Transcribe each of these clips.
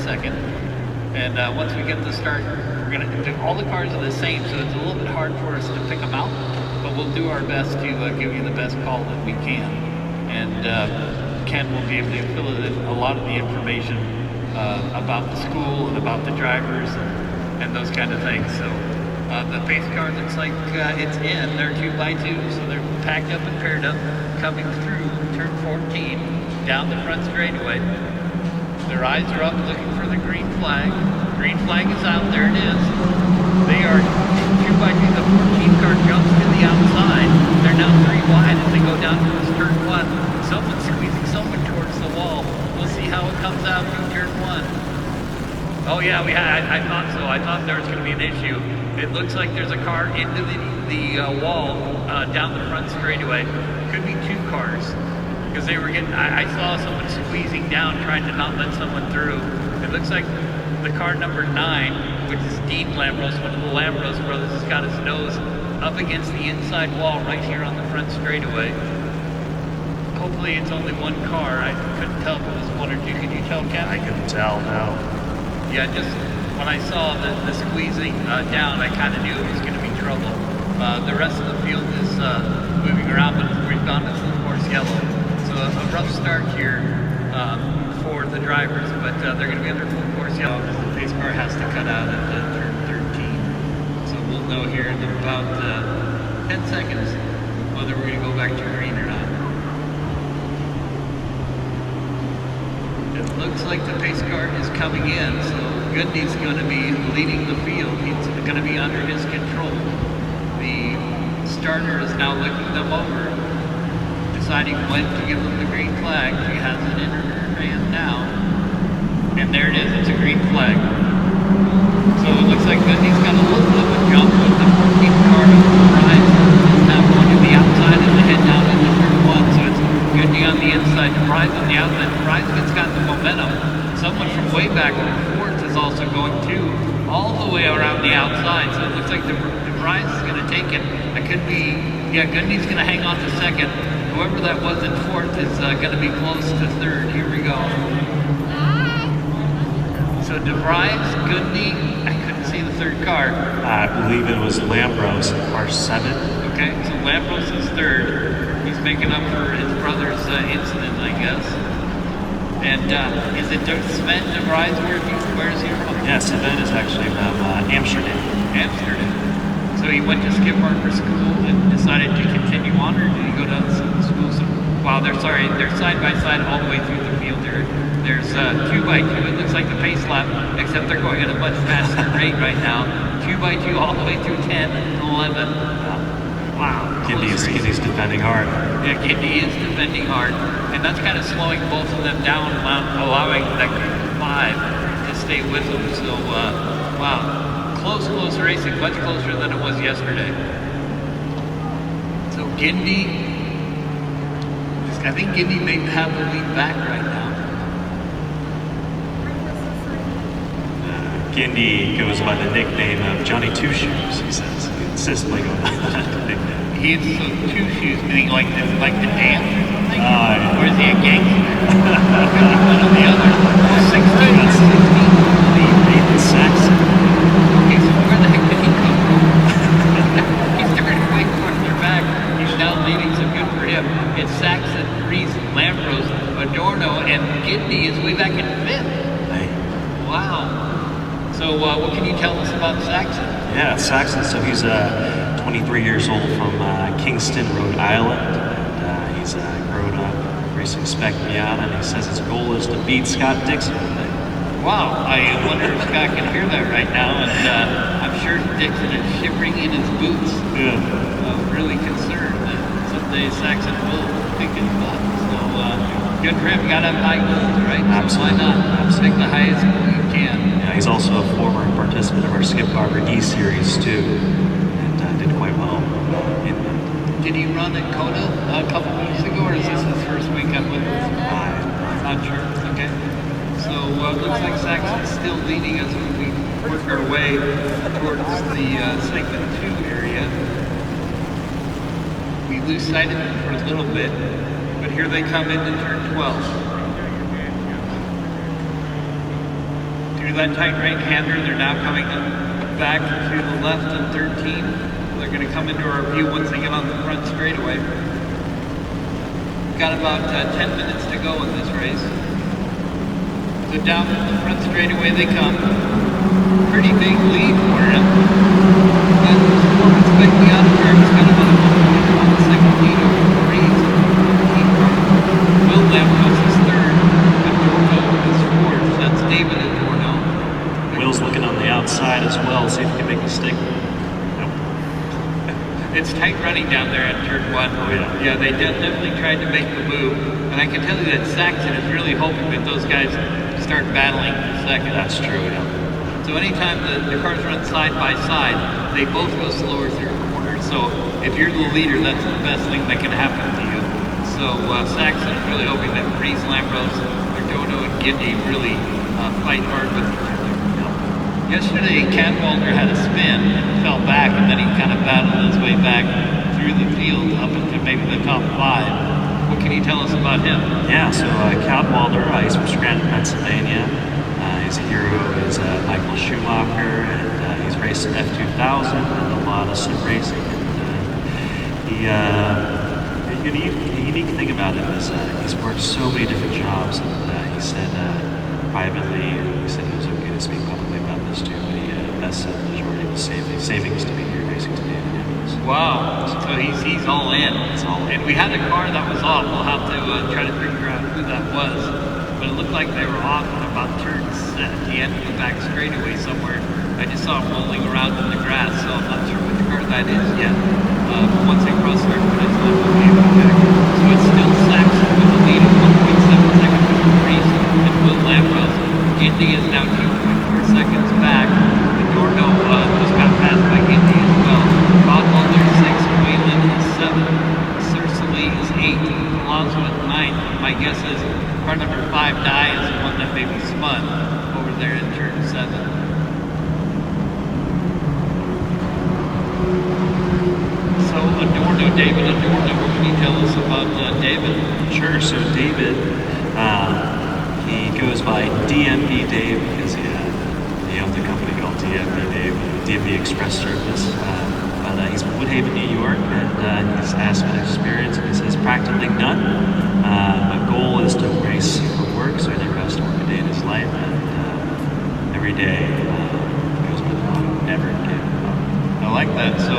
second. And once we get the start, we're going to do all the cars are the same, so it's a little bit hard for us to pick them out. But we'll do our best to give you the best call that we can. And Ken will be able to fill in a lot of the information about the school and about the drivers and those kind of things. So the pace car looks like it's in. They're 2x2, so they're packed up and paired up, coming through turn 14 down the front straightaway. Their eyes are up looking for the green flag. Green flag is out. There it is. They are 2x2. The 14 car jumps to the outside. They're now 3 wide as they go down towards turn 1. Someone's squeezing someone towards the wall. We'll see how it comes out through turn 1. Oh yeah, I thought so. I thought there was going to be an issue. It looks like there's a car into the wall down the front straightaway. Could be 2 cars. Because they were getting, I saw someone squeezing down trying to not let someone through. It looks like the car number 9, which is Dean Lambros, one of the Lambros brothers, has got his nose up against the inside wall right here on the front straightaway. Hopefully it's only 1 car. I couldn't tell if it was 1 or 2. Could you tell, Ken? I couldn't tell, no. Yeah, just when I saw the squeezing down, I kind of knew it was going to be trouble. The rest of the field is moving around, but we've gone to full course yellow. So a rough start here for the drivers, but they're going to be under full course yellow because the pace car has to cut out at turn 13. So we'll know here in about 10 seconds whether we're going to go back to green or not. It looks like the pace car is coming in, so Goodney's going to be leading the field. He's going to be under his control. The starter is now looking them over, deciding when to give them the green flag. She has it in her hand now. And there it is, it's a green flag. So it looks like Goodney's got a little bit of a jump with the 14th car to the right. Now going to the outside and the head down into turn 1. So it's Goodney on the inside, DeVries on the outside. DeVries has got the momentum. Someone from way back in fourth is also going too, all the way around the outside. So it looks like DeVries is going to take it. It could be, yeah, Goodney's going to hang on to second. Whoever that was in fourth is going to be close to third. Here we go. So DeVries, Goodney, I couldn't see the third car. I believe it was Lambros, car 7. Okay, so Lambros is third. He's making up for his brother's incident, I guess. And is it Sven DeVries? Where is he from? Yeah, Sven is actually from Amsterdam. Amsterdam. So he went to Skip Barber School and decided to continue on, or did he go to school? Wow, they're side by side all the way through the field. There's 2x2. It looks like the pace lap, except they're going at a much faster rate right now. 2x2 all the way through 10 and 11. Wow. Giddy's defending hard. Yeah, Giddy is defending hard, and that's kind of slowing both of them down, allowing that group of 5 to stay with them. So, wow. Close racing, much closer than it was yesterday. So Giddy, I think Giddy may have the lead back right now. Giddy goes by the nickname of Johnny Two Shoes, he says. He insists on going by that nickname. He's Two Shoes, meaning like the dance or something? Or is he a gangster? One or the other. 16 or 16. Nathan Saxon. Okay, so where the heck did he come from? He's starting way farther back. He's now leading, so good for him. It's Saxon, Reese, Lambros, Adorno, and Gidney is way back in 5th. Hey. Wow. So what can you tell us about Saxon? Yeah, Saxon, so he's 23 years old from Kingston, Rhode Island. And, he's grown up racing Spec Miata, and he says his goal is to beat Scott Dixon today. Wow, I wonder if Scott can hear that right now, and I'm sure Dixon is shivering in his boots. Yeah. Really concerned that someday Saxon will pick his butt. So good for him, gotta have high goals, right? Absolutely. So why not pick the highest goal you can? Yeah, he's also a former participant of our Skip Barber E-Series too, and did quite well. Did he run at Kona a couple weeks ago, or is this his first weekend with us? I'm not sure. Okay. So looks like Saxon's still leading as we work our way towards the segment 2 area. We lose sight of him for a little bit, but here they come into turn 12. through that tight right-hander. They're now coming back to the left in 13. They're going to come into our view once they get on the front straightaway. Got about 10 minutes to go in this race. So down the front straightaway they come. Pretty big lead for him. But his performance quickly out of turn. He's got about a 1.1 second lead over Breeze. Will Lambros is third. Adorno is fourth. That's David Adorno. Will's looking on the outside as well, see if he can make a stick. Nope. It's tight running down there at turn 1. Oh, yeah. Yeah, they definitely tried to make the move. And I can tell you that Saxon is really hoping that those guys start battling for second. That's true, yeah. So anytime the cars run side by side, they both go slower through corners. So if you're the leader, that's the best thing that can happen to you. So Saxon is really hoping that Breeze, Lambros, Adorno, and Gindy really fight hard with each other. Yesterday, Cadwalder had a spin and fell back, and then he kind of battled his way back through the field up into maybe the top 5. What can you tell us about him? Yeah, so Cadwalder, he's from Scranton, Pennsylvania. His hero is Michael Schumacher, and he's raced in F2000 and a lot of sim racing. And the unique thing about him is he's worked so many different jobs. And he said privately, he said he was okay to speak publicly about this too, but he invested the majority of his savings to be here racing today in Indianapolis. Wow, so he's all in. It's all in. And we had a car that was off. We'll have to try to figure out who that was. But it looked like they were off at about turn 7 at the end of the back straightaway somewhere. I just saw them rolling around in the grass, so I'm not sure which car that is yet. Once they cross our finish line, we'll be able to check. So it's still Saxon with the lead of 1.7 seconds over Breeze and Will Lambros. Gindy is now 2.4 seconds back. Adorno just got passed by Gindy as well. Cadwalder is 6, Whalen is 7, Cercely is 8, Alonso is 9. My guess is car number 5, Die, is the one that may be spun over there in turn 7. So Adorno, David Adorno, what can you tell us about David? Sure, so David, he goes by DMV Dave because he owns a company called DMV Dave, DMV Express Service. But he's from Woodhaven, New York, and he's asked for experience, and he says practically none. My goal is to race for work, so he never has to work a day in his life, and every day goes by the motto, never give up. I like that. So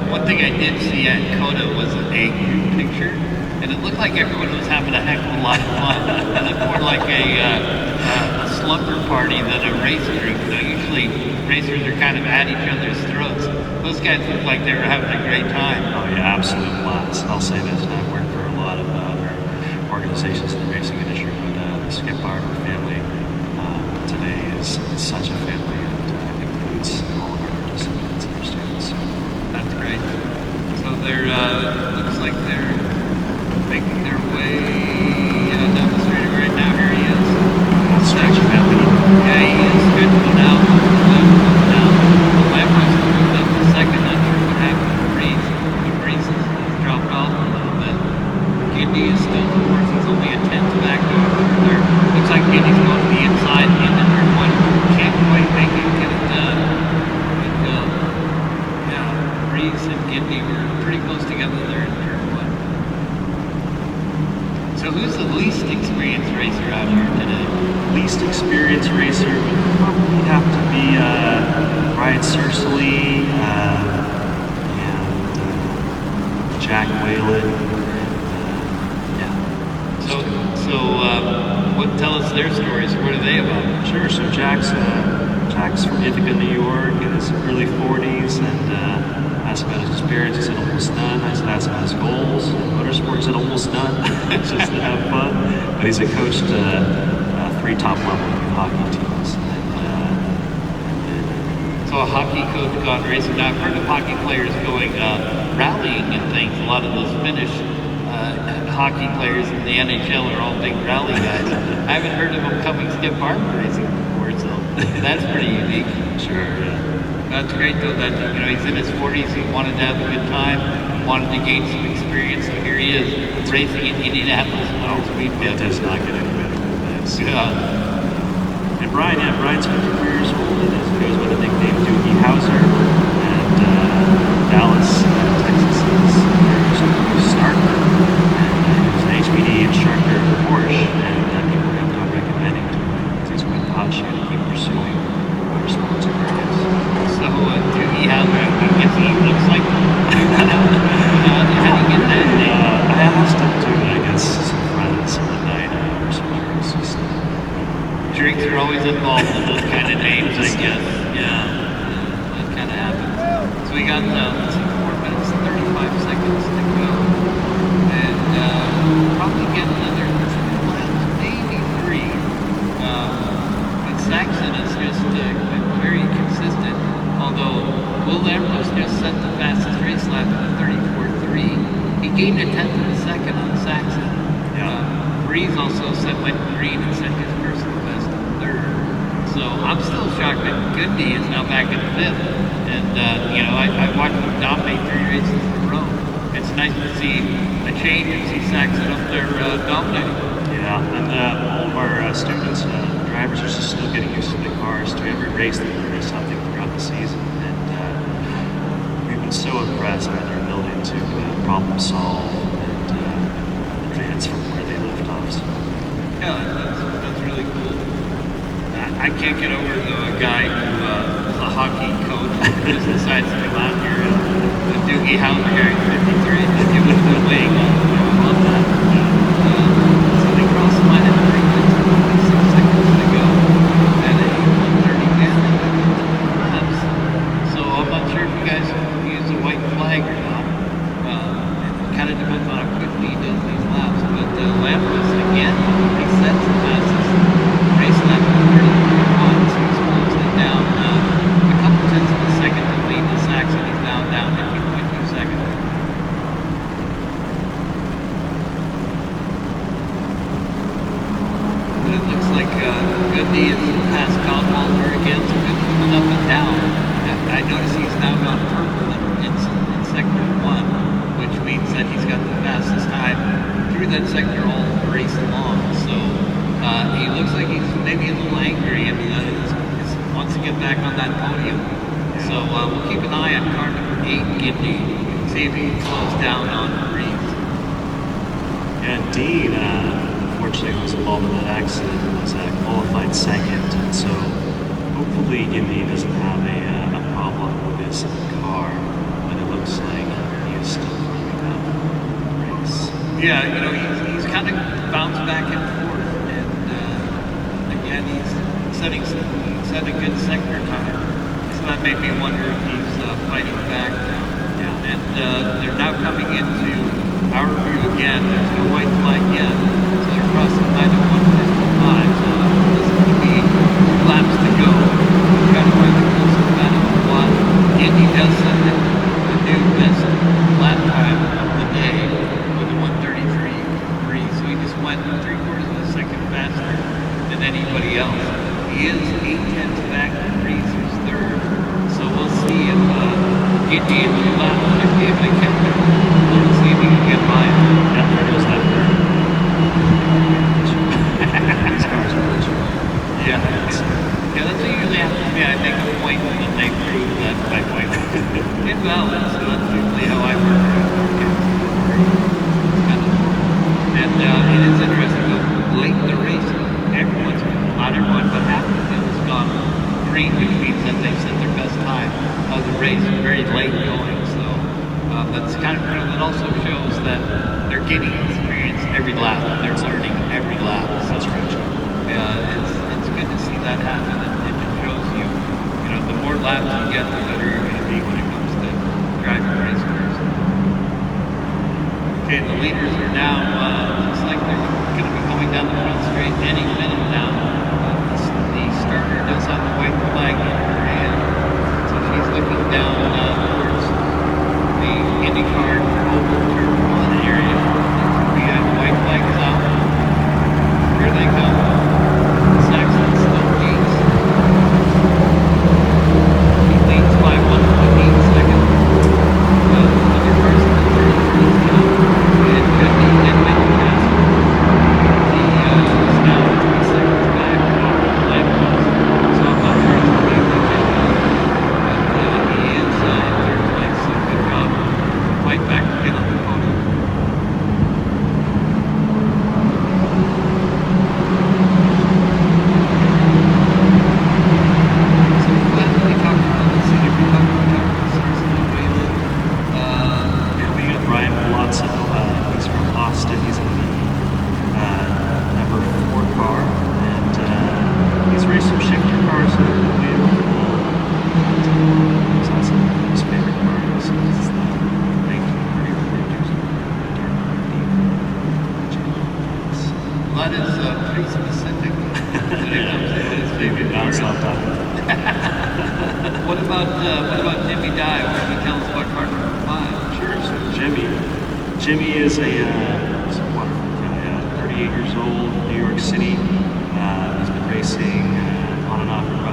one thing I did see at COTA was a group picture, and it looked like everyone was having a heck of a lot of fun. It looked more like a slumber party than a race group. You know, usually racers are kind of at each other's throats. Those guys looked like they were having a great time. Oh yeah, absolute blast. I'll say this, and I've worked for a lot of other organizations in the racing industry, but the Skip Barber family today is such a family, and includes all of our participants and our students. That's great. So they're, looks like they're making their way down the street right now. Here he is. Such a family. Yeah, he is good to go now. Down. The Lambros moved up to second. Not sure what happened to Breeze. But Breeze has dropped off a little bit. Gindy is still fourth. He's only a tenth back over there. Looks like Gindy's going to the inside into turn 1. Can't quite make it, get it done. But yeah, Breeze and Gindy were pretty close together there in turn 1. So who's the least experienced racer out here today? Least experienced racer would probably have to be Ryan Cercely and Jack Whalen. Yeah. So tell us their stories. What are they about? Sure. So Jack's from Ithaca, New York, in his early 40s, and asked about his experience. He said almost none. I said asked about his goals. In motorsports, he said almost none. Just to have fun. But he's coached 3 top-level hockey teams. So a hockey coach gone racing. Now I've heard of hockey players going rallying and things. A lot of those Finnish hockey players in the NHL are all big rally guys. I haven't heard of them coming Skip Barber racing before, so that's pretty unique. Sure, yeah. That's great though that he's in his 40s. He wanted to have a good time, wanted to gain some experience. So here he is racing in Indianapolis Motor Speedway. It does not get any better than this. Yeah. And Brian, yeah, Brian's 54 years old and goes by the nickname Doogie Howser. And Dallas, Texas is his starter. And he was an HPD instructor for Porsche, and people kept on recommending to him because he's quite hot to keep pursuing motorsports careers. So, Doogie Howser, I guess he looks like how do you get that name? I asked him to, I guess, some friends one night or some drinks. Drinks are always involved in those kind of names, I guess. Yeah, that kind of happens. So we got, let's see, 4 minutes, 35 seconds to go. And probably get another 2 laps, maybe 3. But Saxon is just very consistent. Although Will Ambrose just set the fastest race lap at 34.3. He gained a tenth of a second on Saxon. Breeze also went green and set his personal best in third. So I'm still shocked that Goody is now back in fifth. And I watched him dominate 3 races in a row. It's nice to see a change and see Saxon up there dominating. Yeah, and all of our students, drivers are still getting used to the cars. To every race, they learn something throughout the season. And we've been so impressed by their ability to problem solve and advance from where they left off. So. Yeah, that's really cool. I can't get over the guy who is a hockey coach who just decides to come out here. The Doogie Howser guy, 53, just give it a wing. I love that. So they crossed the line at 3 minutes and 26 seconds to go. And a 1:30 down laps. So I'm not sure if you guys use a white flag or not. It kind of depends on how quickly he does these laps. But Lambrus, again, he sets the fastest race lap at 30.1, so he's closed it down a couple tenths of a second to lead the Saxon. He's now down 15.2 seconds. But it looks like Goody is past Caldwalder again, so good moving up and down. I notice he's now gone purple in sector 1, which means that he's got the fastest time through that sector all race long. So he looks like he's maybe a little angry and wants to get back on that podium. So we'll keep an eye on car number 8, Gidney, and see if he slows down on Breeze. Yeah, Dean, unfortunately, was involved in that accident, was qualified second, and so hopefully Indy doesn't have a problem with his car, but it looks like he is still coming up the race. Yeah, he's kind of bounced back and forth, and again, he's set a good sector time. So that made me wonder if he's fighting back now. Yeah. And they're now coming into our view again. There's no white flag yet, so they're crossing line at 1:55. So this is going to be 2 laps to go. We've got to find the closest man in the plot. Indy does set the new best lap time of the day with a 1:33.3. So he just went 3/4 of a second faster than anybody else. He is 8/10 back from Breeze, who's third. So we'll see if Gidney in 2 laps should be able to catch him. We'll see if he can get by him. Yeah, there goes that third. These cars are rich. Yeah, that's what usually happens to me. I make a point and then they prove that my point is invalid. So that's usually how I work. And it is interesting, late in the race, not everyone, but half of the field has gone green, which means that they've set their best time of the race very late going. So that's kind of cool. It also shows that they're getting experience every lap. They're learning every lap. That's right. It's good to see that happen. It shows you, the more laps you get, the better you're going to be when it comes to driving race cars. Okay, the leaders are now, looks like they're going to be coming down the front straight any minute now. The starter does have the white flag in her hand, so she's looking down towards the IndyCar oval turn 1 area. The white flag is out. Here they come. Saxon still leads. He leads by 1.8 seconds. Other cars in the 33 now. And Goody and Mick stop talking. What about Jimmy Dye? What can you tell us about car number 5? Sure. So Jimmy is he's a wonderful guy. 38 years old, New York City. He's been racing on and off for about